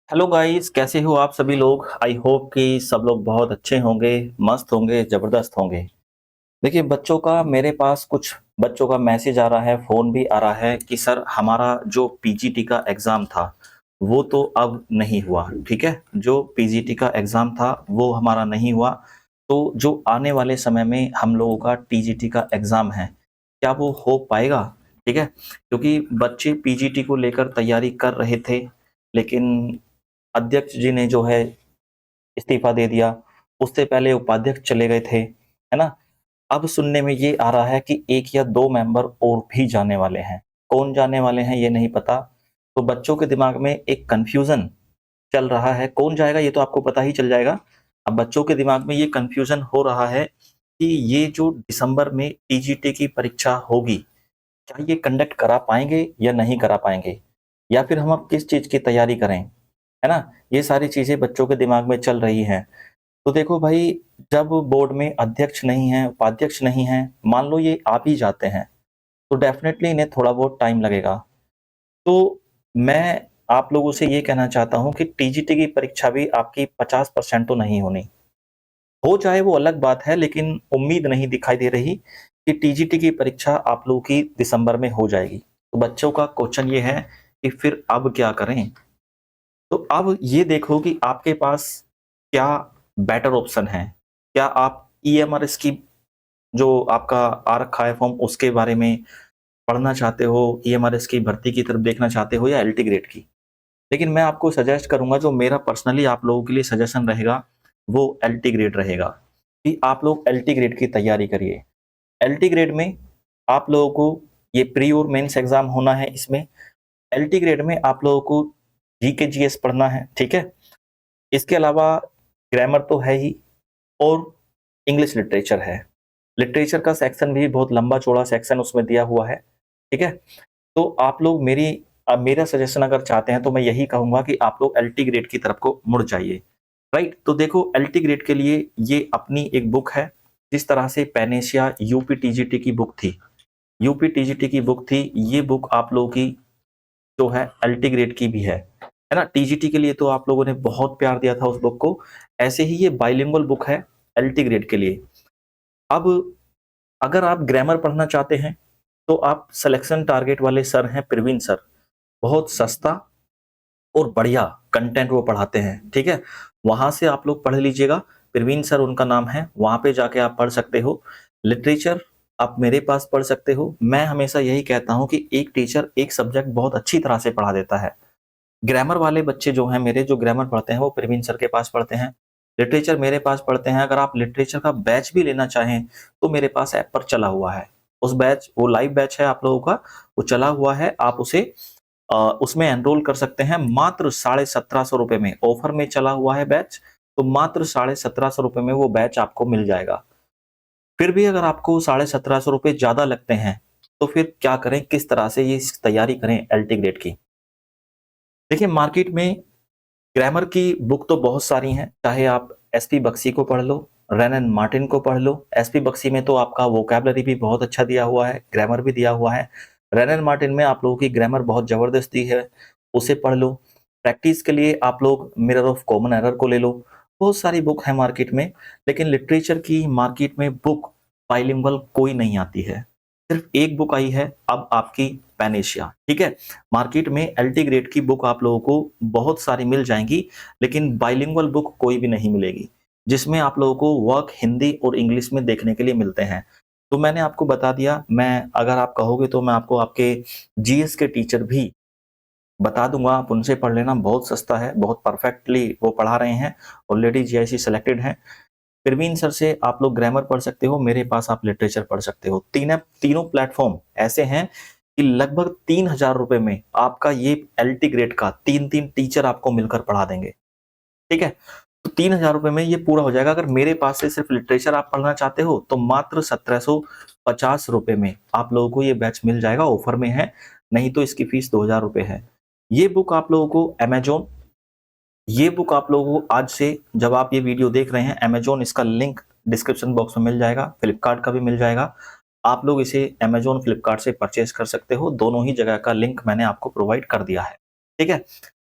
Hello guys, कैसे हो आप सभी लोग। आई होप कि सब लोग बहुत अच्छे होंगे, मस्त होंगे, ज़बरदस्त होंगे। देखिए, बच्चों का मेरे पास कुछ बच्चों का मैसेज आ रहा है, फ़ोन भी आ रहा है कि सर हमारा जो पीजीटी का एग्ज़ाम था, वो तो अब नहीं हुआ, ठीक है? जो पीजीटी का एग्ज़ाम था, वो हमारा नहीं हुआ, तो जो आने वाले समय में हम लोगों का टीजीटी का एग्ज़ाम है, क्या वो हो पाएगा? ठीक है? क्योंकि बच्चे पीजीटी को लेकर तैयारी कर रहे थे, लेकिन अध्यक्ष जी ने जो है इस्तीफा दे दिया, उससे पहले उपाध्यक्ष चले गए थे, है ना? अब सुनने में ये आ रहा है कि 1 या 2 मेंबर और भी जाने वाले हैं। कौन जाने वाले हैं ये नहीं पता, तो बच्चों के दिमाग में एक कन्फ्यूज़न चल रहा है, कौन जाएगा ये तो आपको पता ही चल जाएगा। अब बच्चों के दिमाग में ये कन्फ्यूज़न हो रहा है कि ये जो दिसंबर में टीजीटी की परीक्षा होगी, क्या ये कंडक्ट करा पाएँगे या नहीं करा पाएँगे? या फिर हम अब किस चीज़ की तैयारी करें? है ना? ये सारी चीज़ें बच्चों के दिमाग में चल रही हैं। तो देखो भाई, जब बोर्ड में अध्यक्ष नहीं है, उपाध्यक्ष नहीं है, मान लो ये आप ही जाते हैं, तो डेफ़िनेटली इन्हें थोड़ा बहुत टाइम लगेगा। तो मैं आप लोगों से ये कहना चाहता हूँ कि टीजीटी की परीक्षा भी आपकी 50% तो नहीं होनी। हो जाए वो अलग बात है, लेकिन उम्मीद नहीं दिखाई दे रही कि टीजीटी की परीक्षा आप लोगों की दिसंबर में हो जाएगी। तो बच्चों का क्वेश्चन ये है कि फिर अब क्या करें? तो अब ये देखो कि आपके पास क्या बेटर ऑप्शन है। क्या आप ईएमआरएस की जो आपका आ रखा है फॉर्म उसके बारे में पढ़ना चाहते हो, ईएमआरएस की भर्ती की तरफ देखना चाहते हो या एलटी ग्रेड की? लेकिन मैं आपको सजेस्ट करूँगा, जो मेरा पर्सनली आप लोगों के लिए सजेशन रहेगा, वो एलटी ग्रेड रहेगा कि आप लोग एलटी ग्रेड की तैयारी करिए। एलटी ग्रेड में आप लोगों को ये प्री और मेंस एग्ज़ाम होना है इसमें। एलटी ग्रेड में आप लोगों को जीके जीएस पढ़ना है, ठीक है? इसके अलावा ग्रामर तो है ही और इंग्लिश लिटरेचर है। लिटरेचर का सेक्शन भी बहुत लंबा-चौड़ा सेक्शन उसमें दिया हुआ है, ठीक है? तो आप लोग मेरा सजेशन अगर चाहते हैं तो मैं यही कहूँगा कि आप लोग एलटी ग्रेड की तरफ को मुड़ जाइए, राइट? तो देखो, एलटी ग्रेड के लिए ये अपनी एक बुक है, जिस तरह से पैनेशिया यूपी टीजीटी की बुक थी। यूपी टीजीटी की बुक थी, ये बुक आप लोगों की जो है एलटी ग्रेड की भी है ना? टीजीटी के लिए तो आप लोगों ने बहुत प्यार दिया था उस बुक को, ऐसे ही ये बाइलिंगुअल बुक है एलटी ग्रेड के लिए। अब अगर आप ग्रामर पढ़ना चाहते हैं, तो आप सिलेक्शन टारगेट वाले सर हैं प्रवीण सर, बहुत सस्ता और बढ़िया कंटेंट वो पढ़ाते हैं, ठीक है? वहाँ से आप लोग पढ़ लीजिएगा, प्रवीण सर उनका नाम है, वहाँ पे जाके आप पढ़ सकते हो। लिटरेचर आप मेरे पास पढ़ सकते हो। मैं हमेशा यही कहता हूँ कि एक टीचर एक सब्जेक्ट बहुत अच्छी तरह से पढ़ा देता है। ग्रामर वाले बच्चे जो हैं मेरे, जो ग्रामर पढ़ते हैं वो प्रवीण सर के पास पढ़ते हैं। लिटरेचर मेरे पास पढ़ते हैं। अगर आप लिटरेचर का बैच भी लेना चाहें तो मेरे पास ऐप पर चला हुआ है। उस बैच वो लाइव बैच है आप लोगों का, वो चला हुआ है। आप उसे उसमें एनरोल कर सकते हैं मात्र ₹1750 में। ऑफर में चला हुआ है बैच, तो मात्र ₹1750 में वो बैच आपको मिल जाएगा। फिर भी अगर आपको ₹1750 ज़्यादा लगते हैं, तो फिर क्या करें, किस तरह से ये तैयारी करें एलटी ग्रेड की? देखिए, मार्केट में ग्रामर की बुक तो बहुत सारी हैं, चाहे आप एसपी बख्शी को पढ़ लो, रैन एंड मार्टिन को पढ़ लो। एसपी बख्शी में तो आपका वोकैब्युलरी भी बहुत अच्छा दिया हुआ है, ग्रामर भी दिया हुआ है। रैन एंड मार्टिन में आप लोगों की ग्रामर बहुत ज़बरदस्त दी है, उसे पढ़ लो। प्रैक्टिस के लिए आप लोग मिरर ऑफ कॉमन एरर को ले लो। बहुत सारी बुक है मार्केट में, लेकिन लिटरेचर की मार्केट में बुक बाइलिंगुअल कोई नहीं आती है। सिर्फ एक बुक आई है अब आपकी, पैनेशिया, ठीक है? मार्केट में एलटी ग्रेड की बुक आप लोगों को बहुत सारी मिल जाएँगी, लेकिन बाइलिंगुअल बुक कोई भी नहीं मिलेगी, जिसमें आप लोगों को वर्क हिंदी और इंग्लिश में देखने के लिए मिलते हैं। तो मैंने आपको बता दिया, मैं अगर आप कहोगे तो मैं आपको आपके जीएस के टीचर भी बता दूँगा, आप उनसे पढ़ लेना, बहुत सस्ता है, बहुत परफेक्टली वो पढ़ा रहे हैं, ऑलरेडी जीआईसी सेलेक्टेड हैं। प्रवीण सर से आप लोग ग्रामर पढ़ सकते हो, मेरे पास आप लिटरेचर पढ़ सकते हो। तीनों प्लेटफ़ॉर्म ऐसे हैं कि लगभग ₹3000 में आपका ये एलटी ग्रेड का 3-3 टीचर आपको मिलकर पढ़ा देंगे, ठीक है? तो ₹3000 में ये पूरा हो जाएगा। अगर मेरे पास से सिर्फ लिटरेचर आप पढ़ना चाहते हो, तो मात्र ₹1750 में आप लोगों को ये बैच मिल जाएगा, ऑफर में है, नहीं तो इसकी फीस ₹2000 है। ये बुक आप लोगों को अमेज़न ये बुक आप लोगों को आज से, जब आप ये वीडियो देख रहे हैं, अमेज़न इसका लिंक डिस्क्रिप्शन बॉक्स में मिल जाएगा, फ्लिपकार्ट का भी मिल जाएगा। आप लोग इसे अमेज़न, फ्लिपकार्ट से परचेज़ कर सकते हो, दोनों ही जगह का लिंक मैंने आपको प्रोवाइड कर दिया है, ठीक है?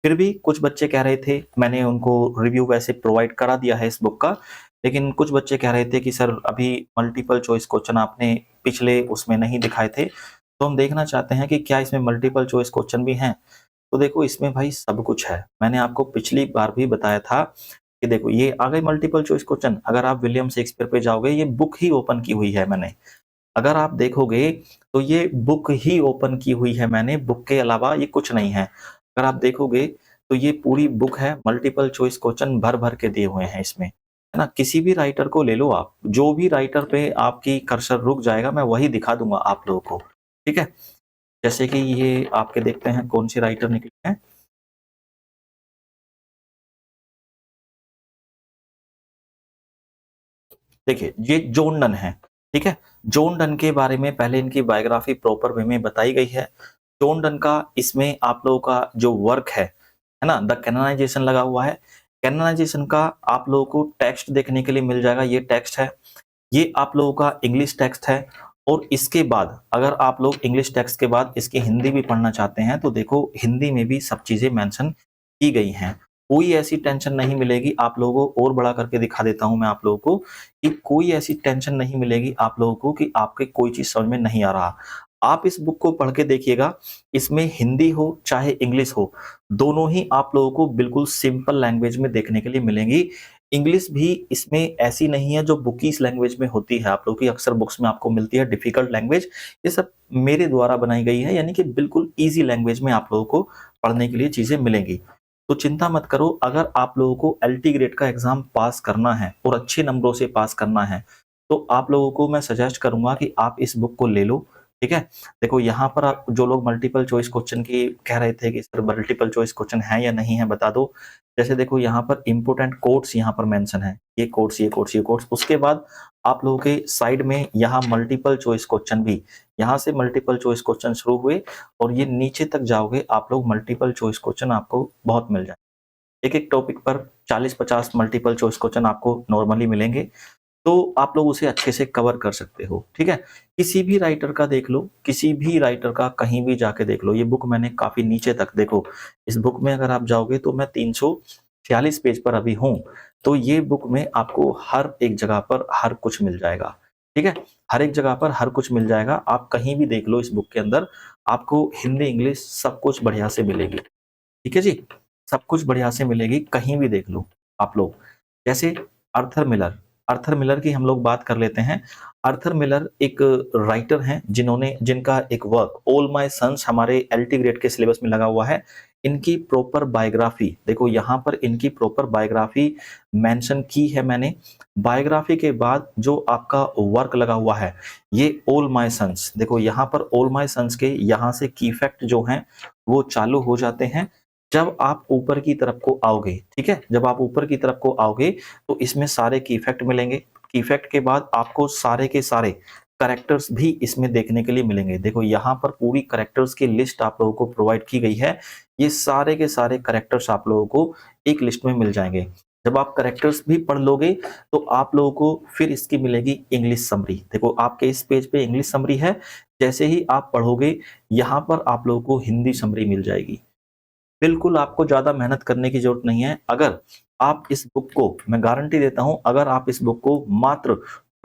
फिर भी कुछ बच्चे कह रहे थे, मैंने उनको रिव्यू वैसे प्रोवाइड करा दिया है इस बुक का, लेकिन कुछ बच्चे कह रहे थे कि सर अभी मल्टीपल चॉइस क्वेश्चन आपने पिछले उसमें नहीं दिखाए थे, तो हम देखना चाहते हैं कि क्या इसमें मल्टीपल चॉइस क्वेश्चन भी हैं? तो देखो इसमें भाई सब कुछ है। मैंने आपको पिछली बार भी बताया था कि देखो ये आ गए मल्टीपल चॉइस क्वेश्चन। अगर आप विलियम शेक्सपियर पे जाओगे, ये बुक ही ओपन की हुई है मैंने। अगर आप देखोगे तो ये बुक ही ओपन की हुई है मैंने, बुक के अलावा ये कुछ नहीं है। अगर आप देखोगे तो ये पूरी बुक है, मल्टीपल चॉइस क्वेश्चन भर-भर के दिए हुए हैं इसमें, है ना? किसी भी राइटर को ले लो आप, जो भी राइटर पे आपकी कर्सर रुक जाएगा मैं वही दिखा दूँगा आप लोगों को, ठीक है? जैसे कि ये आपके देखते हैं कौन-से राइटर निकले हैं। देखिए, ये जॉन डन है, ठीक है? जॉन डन के बारे में पहले इनकी बायोग्राफी प्रॉपर वे में बताई गई है। जॉन डन का इसमें आप लोगों का जो वर्क है ना? द कैनोनाइज़ेशन लगा हुआ है। कैनोनाइज़ेशन का आप लोगों को टेक्स्ट देखने के लिए मिल जाएगा, ये टेक्स्ट है। ये आप लोगों का इंग्लिश टेक्स्ट है और इसके बाद अगर आप लोग इंग्लिश टेक्स्ट के बाद इसकी हिंदी भी पढ़ना चाहते हैं, तो देखो हिंदी में भी सब चीज़ें मेंशन की गई हैं। कोई ऐसी टेंशन नहीं मिलेगी आप लोगों को, और बड़ा करके दिखा देता हूँ मैं आप लोगों को कि कोई ऐसी टेंशन नहीं मिलेगी आप लोगों को कि आपके कोई चीज़ समझ में नहीं आ रहा। आप इस बुक को पढ़ के देखिएगा, इसमें हिंदी हो चाहे इंग्लिश हो, दोनों ही आप लोगों को बिल्कुल सिंपल लैंग्वेज में देखने के लिए मिलेंगी। इंग्लिश भी इसमें ऐसी नहीं है जो बुकीज़ लैंग्वेज में होती है, आप लोगों की अक्सर बुक्स में आपको मिलती है डिफ़िकल्ट लैंग्वेज, ये सब मेरे द्वारा बनाई गई है, यानी कि बिल्कुल ईज़ी लैंग्वेज में आप लोगों को पढ़ने के लिए चीज़ें मिलेंगी। तो चिंता मत करो, अगर आप लोगों को एलटी ग्रेड का एग्ज़ाम पास करना है और अच्छे नंबरों से पास करना है, तो आप लोगों को मैं सजेस्ट करूँगा कि आप इस बुक को ले लो, ठीक है? देखो यहाँ पर आप जो लोग मल्टीपल चॉइस क्वेश्चन की कह रहे थे कि सर मल्टीपल चॉइस क्वेश्चन है या नहीं है बता दो। जैसे देखो यहाँ पर इम्पोर्टेंट कोट्स यहाँ पर मेंशन है। ये कोट्स, ये कोट्स, ये कोट्स। उसके बाद आप लोगों के साइड में यहाँ मल्टीपल चॉइस क्वेश्चन भी, यहाँ से मल्टीपल चॉइस क्वेश्चन शुरू हुए और ये नीचे तक जाओगे आप लोग मल्टीपल चॉइस क्वेश्चन आपको बहुत मिल जाएँ। एक-एक टॉपिक पर 40-50 मल्टीपल चॉइस क्वेश्चन आपको नॉर्मली मिलेंगे। तो आप लोग उसे अच्छे से कवर कर सकते हो, ठीक है? किसी भी राइटर का देख लो, किसी भी राइटर का कहीं भी जाके देख लो, ये बुक मैंने काफ़ी नीचे तक देखो, इस बुक में अगर आप जाओगे तो मैं 346 पेज पर अभी हूँ, तो ये बुक में आपको हर एक जगह पर हर कुछ मिल जाएगा, ठीक है? हर एक जगह पर हर कुछ मिल जाएगा, आप कहीं भी देख लो इस बुक के अंदर, आपको हिंदी, इंग्लिश सब कुछ बढ़िया से मिलेगी, ठीक है जी? सब कुछ बढ़िया से मिलेगी, कहीं भी देख लो आप लोग। जैसे आर्थर मिलर, आर्थर मिलर की हम लोग बात कर लेते हैं। आर्थर मिलर एक राइटर हैं जिनका एक वर्क ऑल माय सन्स हमारे एलटी ग्रेड के सिलेबस में लगा हुआ है। इनकी प्रॉपर बायोग्राफी देखो यहाँ पर इनकी प्रॉपर बायोग्राफी मेंशन की है मैंने। बायोग्राफी के बाद जो आपका वर्क लगा हुआ है, ये ऑल माय सन्स देखो यहाँ पर ऑल माय सन्स के यहाँ से की फैक्ट जो हैं, वो चालू हो जाते हैं। जब आप ऊपर की तरफ को आओगे, ठीक है? जब आप ऊपर की तरफ को आओगे, तो इसमें सारे की फैक्ट मिलेंगे। की फैक्ट के बाद आपको सारे के सारे कैरेक्टर्स भी इसमें देखने के लिए मिलेंगे। देखो यहाँ पर पूरी कैरेक्टर्स की लिस्ट आप लोगों को प्रोवाइड की गई है। ये सारे के सारे कैरेक्टर्स आप लोगों को एक लिस्ट में मिल जाएँगे। जब आप कैरेक्टर्स भी पढ़ लोगे, तो आप लोगों को फिर इसकी मिलेगी इंग्लिश समरी। देखो आपके इस पेज पे इंग्लिश समरी है, जैसे ही आप पढ़ोगे, यहाँ पर आप लोगों को हिंदी समरी मिल जाएगी। बिल्कुल आपको ज़्यादा मेहनत करने की ज़रूरत नहीं है। अगर आप इस बुक को मैं गारंटी देता हूँ, अगर आप इस बुक को मात्र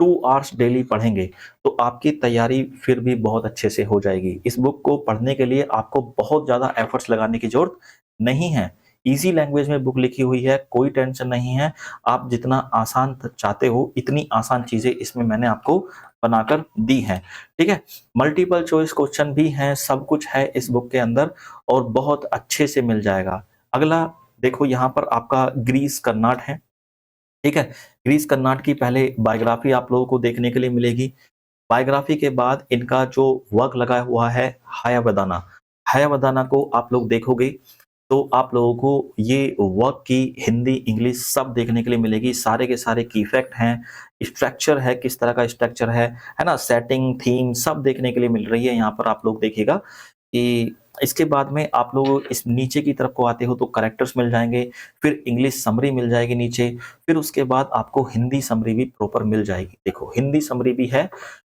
2 आवर्स डेली पढ़ेंगे, तो आपकी तैयारी फिर भी बहुत अच्छे से हो जाएगी। इस बुक को पढ़ने के लिए आपको बहुत ज़्यादा एफर्ट्स लगाने की ज़रूरत नहीं है। ईज़ी लैंग्वेज में बुक लिखी हुई है, कोई टेंशन नहीं है। आप जितना आसान चाहते हो, इतनी आसान चीज़ें इसमें मैंने आपको बनाकर दी हैं। ठीक है? मल्टीपल चॉइस क्वेश्चन भी हैं, सब कुछ है इस बुक के अंदर और बहुत अच्छे से मिल जाएगा। अगला देखो यहाँ पर आपका गिरीश कर्नाड है, ठीक है? गिरीश कर्नाड की पहले बायोग्राफी आप लोगों को देखने के लिए मिलेगी। बायोग्राफी के बाद इनका जो वर्क लगा हुआ है हयावदाना, हयावदाना को आप लोग देखोगे तो आप लोगों को ये वर्क की हिंदी, इंग्लिश सब देखने के लिए मिलेगी। सारे के सारे की फैक्ट हैं, स्ट्रक्चर है, किस तरह का स्ट्रक्चर है ना? सेटिंग, थीम सब देखने के लिए मिल रही है। यहाँ पर आप लोग देखिएगा कि इसके बाद में आप लोग इस नीचे की तरफ को आते हो तो कैरेक्टर्स मिल जाएँगे, फिर इंग्लिश समरी मिल जाएगी नीचे, फिर उसके बाद आपको हिंदी समरी भी प्रॉपर मिल जाएगी। देखो हिंदी समरी भी है,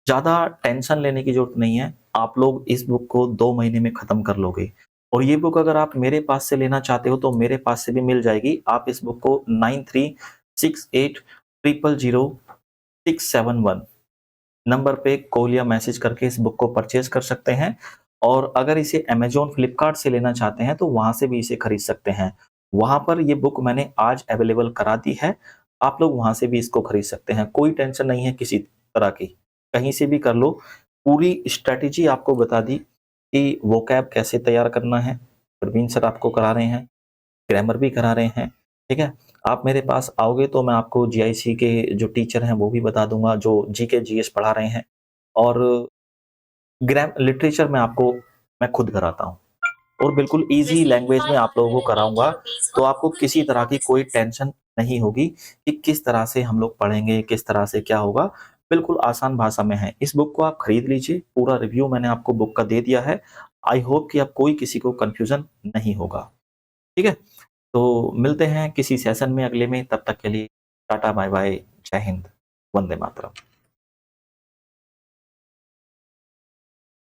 ज़्यादा टेंशन लेने की ज़रूरत नहीं है। आप लोग इस बुक को 2 महीने में खत्म कर लोगे। और ये बुक अगर आप मेरे पास से लेना चाहते हो तो मेरे पास से भी मिल जाएगी। आप इस बुक को 9368000671 नंबर पे कॉल या मैसेज करके इस बुक को परचेज कर सकते हैं। और अगर इसे अमेज़न, फ्लिपकार्ट से लेना चाहते हैं तो वहाँ से भी इसे खरीद सकते हैं। वहाँ पर ये बुक मैंने आज अवेलेबल करा दी है, आप लोग वहाँ से भी इसको खरीद सकते हैं। कोई टेंशन नहीं है किसी तरह की, कहीं से भी कर लो। पूरी स्ट्रैटेजी आपको बता दी कि वोकैब कैसे तैयार करना है, प्रवीण सर आपको करा रहे हैं, ग्रामर भी करा रहे हैं, ठीक है? आप मेरे पास आओगे तो मैं आपको जीआईसी के जो टीचर हैं वो भी बता दूँगा, जो जीके, जीएस पढ़ा रहे हैं। और लिटरेचर में आपको मैं खुद कराता हूँ और बिल्कुल ईज़ी लैंग्वेज में आप लोगों को कराऊँगा, तो आपको किसी तरह की कोई टेंशन नहीं होगी कि किस तरह से हम लोग पढ़ेंगे, किस तरह से क्या होगा, बिल्कुल आसान भाषा में है। इस बुक को आप खरीद लीजिए, पूरा रिव्यू मैंने आपको बुक का दे दिया है। आई होप कि अब कोई किसी को कन्फ्यूज़न नहीं होगा, ठीक है? तो मिलते हैं किसी सेशन में अगले में, तब तक के लिए टाटा बाय-बाय, जय हिंद, वंदे मातरम।